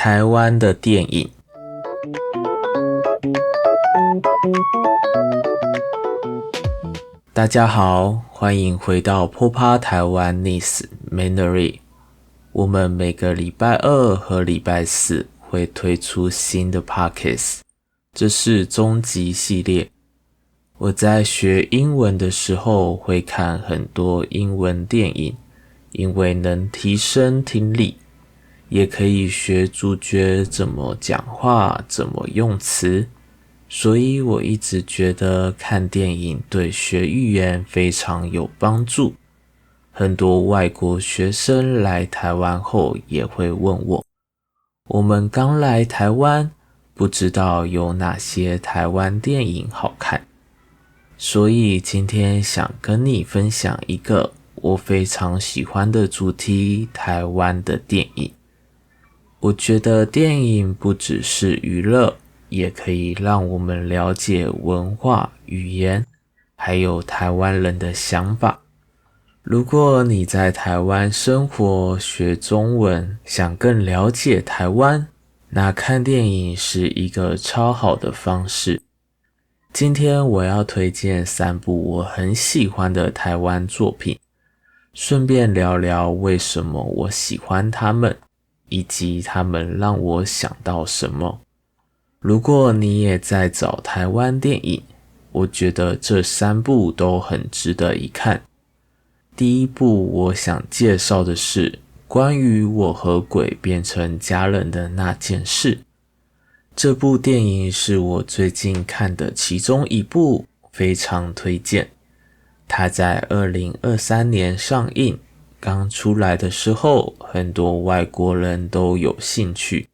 台湾的电影。大家好，欢迎回到波趴台湾 Nice Mandarin。我们每个礼拜二和礼拜四会推出新的 Podcast， 这是终极系列。我在学英文的时候会看很多英文电影，因为能提升听力，也可以学主角怎么讲话，怎么用词。所以我一直觉得看电影对学语言非常有帮助。很多外国学生来台湾后也会问我们刚来台湾，不知道有哪些台湾电影好看。所以今天想跟你分享一个我非常喜欢的主题，台湾的电影。我觉得电影不只是娱乐，也可以让我们了解文化、语言，还有台湾人的想法。如果你在台湾生活，学中文，想更了解台湾，那看电影是一个超好的方式。今天我要推荐3部我很喜欢的台湾作品，顺便聊聊为什么我喜欢他们，以及他们让我想到什么。如果你也在找台湾电影，我觉得这3部都很值得一看。第一部我想介绍的是关于我和鬼变成家人的那件事。这部电影是我最近看的其中一部，非常推荐。它在2023年上映，刚出来的时候，很多外国人都有兴趣。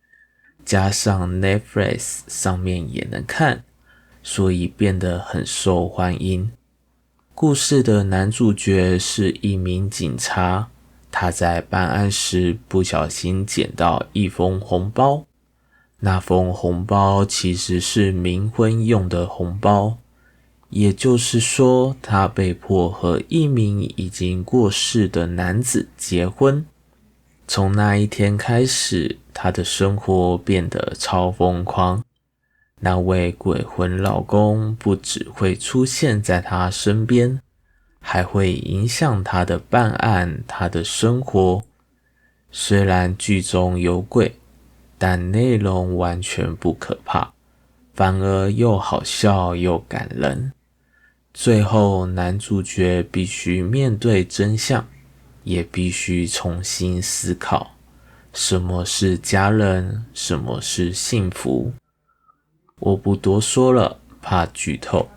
加上 Netflix 上面也能看，所以变得很受欢迎。故事的男主角是一名警察，他在办案时不小心捡到一封红包，那封红包其实是冥婚用的红包，也就是说他被迫和一名已经过世的男子结婚。从那一天开始，他的生活变得超疯狂。那位鬼魂老公不只会出现在他身边，还会影响他的办案，他的生活。虽然剧中有鬼，但内容完全不可怕，反而又好笑又感人。最后男主角必须面对真相，也必须重新思考什么是家人，什么是幸福。我不多说了，怕剧透。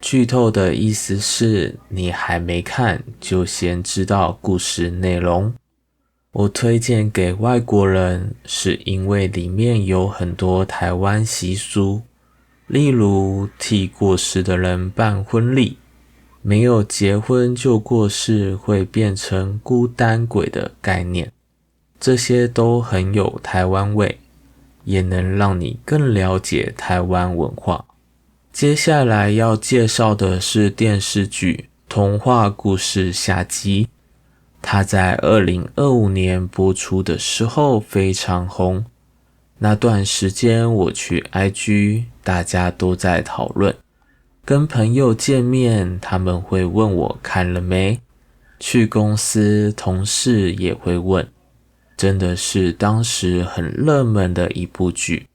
剧透的意思是你还没看就先知道故事内容。我推荐给外国人，是因为里面有很多台湾习俗，例如替过世的人办婚礼，没有结婚就过世会变成孤单鬼的概念，这些都很有台湾味，也能让你更了解台湾文化。接下来要介绍的是电视剧《童话故事》下集。它在2025年播出的时候非常红，那段时间我去 IG， 大家都在讨论。跟朋友见面，他们会问我看了没，去公司同事也会问。真的是当时很热门的一部剧。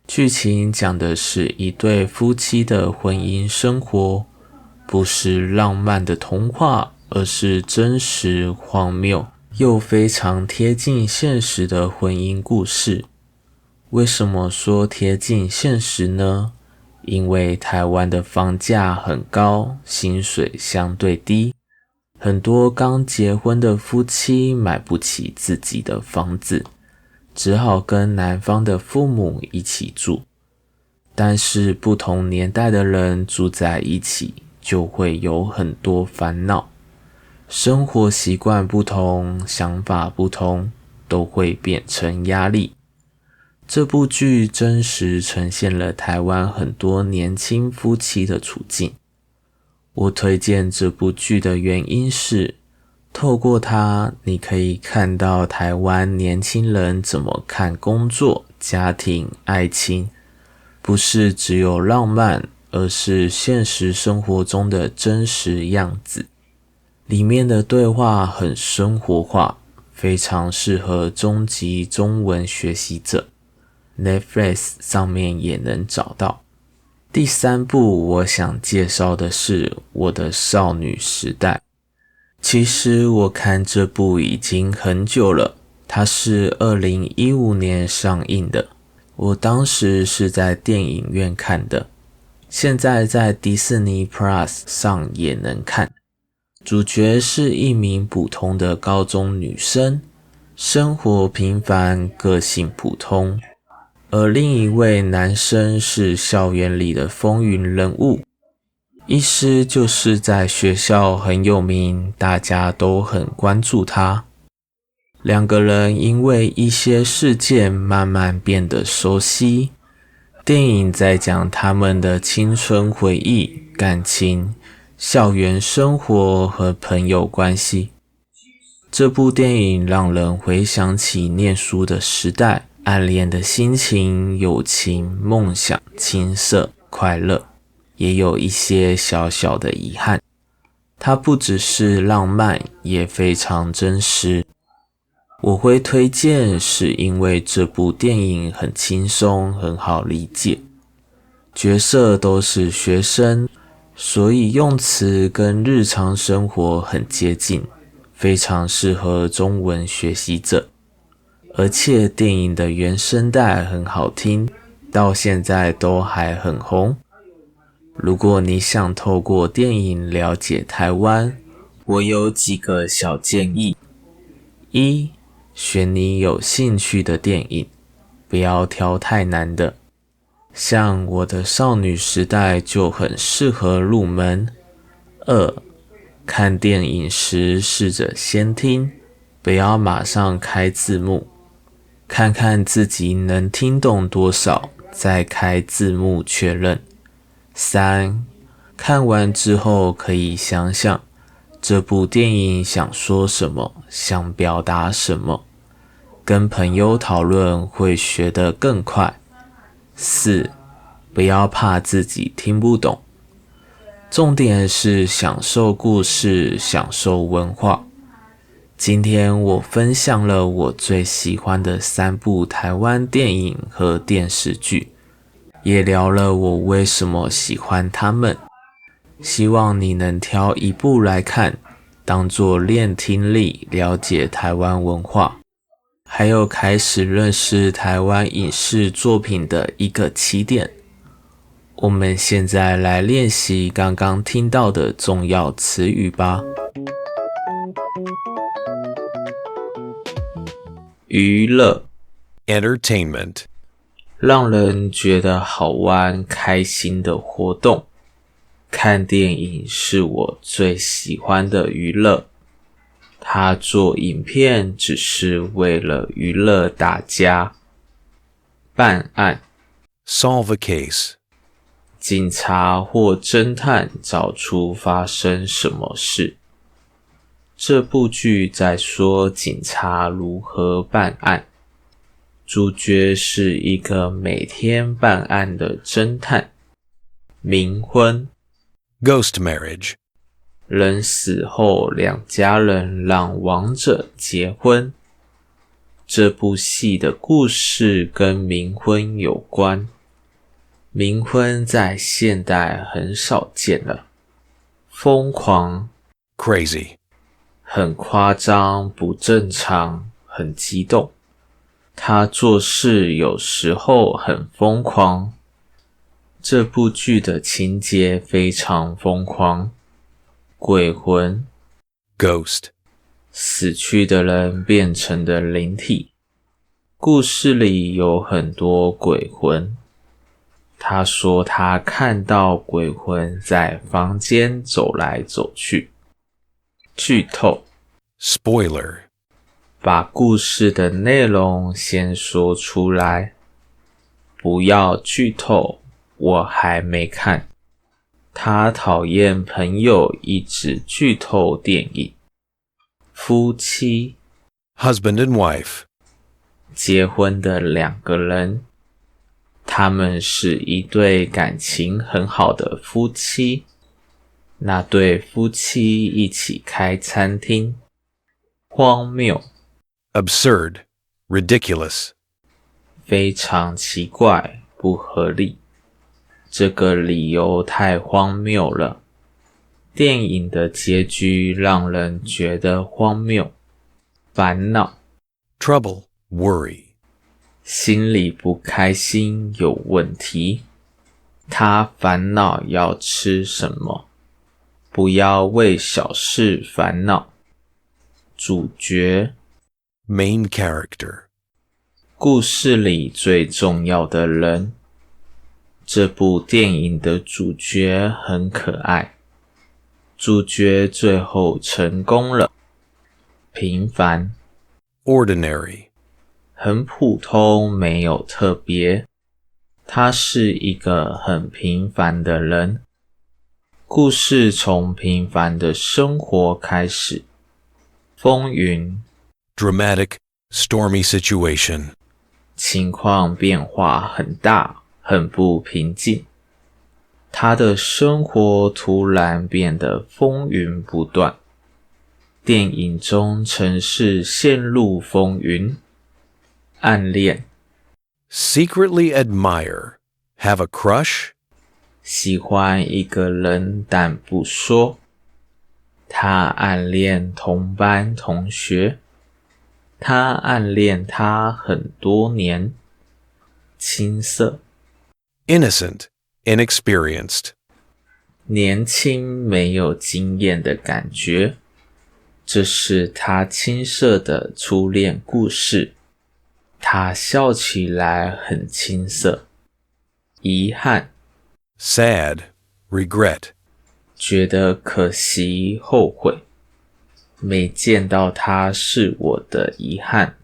剧情讲的是一对夫妻的婚姻生活，不是浪漫的童话，而是真实、荒谬又非常贴近现实的婚姻故事。为什么说贴近现实呢？因为台湾的房价很高，薪水相对低，很多刚结婚的夫妻买不起自己的房子，只好跟男方的父母一起住。但是不同年代的人住在一起，就会有很多烦恼。生活习惯不同，想法不同，都会变成压力。这部剧真实呈现了台湾很多年轻夫妻的处境。我推荐这部剧的原因是，透过它，你可以看到台湾年轻人怎么看工作、家庭、爱情，不是只有浪漫，而是现实生活中的真实样子。里面的对话很生活化，非常适合中级中文学习者。Netflix 上面也能找到。第三部我想介绍的是《我的少女时代》。其实我看这部已经很久了，它是2015年上映的，我当时是在电影院看的，现在在迪士尼 Plus 上也能看。主角是一名普通的高中女生，生活平凡，个性普通，而另一位男生是校园里的风云人物，医师就是在学校很有名，大家都很关注他。两个人因为一些事件慢慢变得熟悉。电影在讲他们的青春回忆、感情、校园生活和朋友关系。这部电影让人回想起念书的时代，暗恋的心情、友情、梦想、青涩、快乐。也有一些小小的遗憾，它不只是浪漫，也非常真实。我会推荐是因为这部电影很轻松，很好理解，角色都是学生，所以用词跟日常生活很接近，非常适合中文学习者。而且电影的原声带很好听，到现在都还很红。如果你想透过电影了解台湾，我有几个小建议。一，选你有兴趣的电影，不要挑太难的。像我的少女时代就很适合入门。二，看电影时试着先听，不要马上开字幕，看看自己能听懂多少，再开字幕确认。三，看完之后可以想想这部电影想说什么，想表达什么，跟朋友讨论会学得更快。四，不要怕自己听不懂，重点是享受故事，享受文化。今天我分享了我最喜欢的3部台湾电影和电视剧，也聊了我为什么喜欢他们，希望你能挑一部来看，当作练听力，了解台湾文化，还有开始认识台湾影视作品的一个起点。我们现在来练习刚刚听到的重要词语吧。娱乐 Entertainment. 让人觉得好玩、开心的活动。看电影是我最喜欢的娱乐。他做影片只是为了娱乐大家。办案 Solve a case. 警察或侦探找出发生什么事。这部剧在说警察如何办案。主角是一个每天办案的侦探。冥婚 Ghost marriage. 人死后两家人让亡者结婚。这部戏的故事跟冥婚有关。冥婚在现代很少见了。疯狂 Crazy. 很夸张，不正常，很激动。他做事有时候很疯狂。这部剧的情节非常疯狂。鬼魂 Ghost. 死去的人变成的灵体。故事里有很多鬼魂。他说他看到鬼魂在房间走来走去。剧透 Spoiler. 把故事的内容先说出来。不要剧透，我还没看。他讨厌朋友一直剧透电影。夫妻， husband and wife, 结婚的两个人，他们是一对感情很好的夫妻。那对夫妻一起开餐厅，荒谬， absurd, ridiculous, 非常奇怪，不合理。这个理由太荒谬了。电影的结局让人觉得荒谬，烦恼， trouble, worry, 心里不开心，有问题。他烦恼要吃什么，不要为小事烦恼。主角， main character, 故事里最重要的人。这部电影的主角很可爱，主角最后成功了。平凡， ordinary, 很普通，没有特别。他是一个很平凡的人。故事从平凡的生活开始，风云， dramatic, stormy situation, 情况变化很大，很不平静。他的生活突然变得风云不断。电影中城市陷入风云，暗恋， secretly admire, have a crush, 喜欢一个人但不说。他暗恋同班同学，他暗恋他很多年。青涩， innocent, inexperienced, 年轻没有经验的感觉。这是他青涩的初恋故事。他笑起来很青涩。遗憾， sad, regret, 觉得可惜，后悔。没见到他是我的遗憾。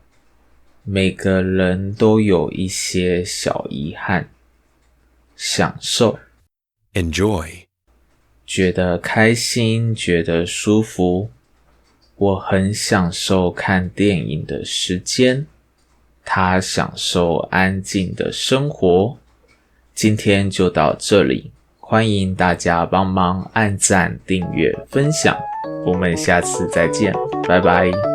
每个人都有一些小遗憾。享受， enjoy, 觉得开心，觉得舒服。我很享受看电影的时间，他享受安静的生活。今天就到这里，欢迎大家帮忙按赞、订阅、分享，我们下次再见，拜拜。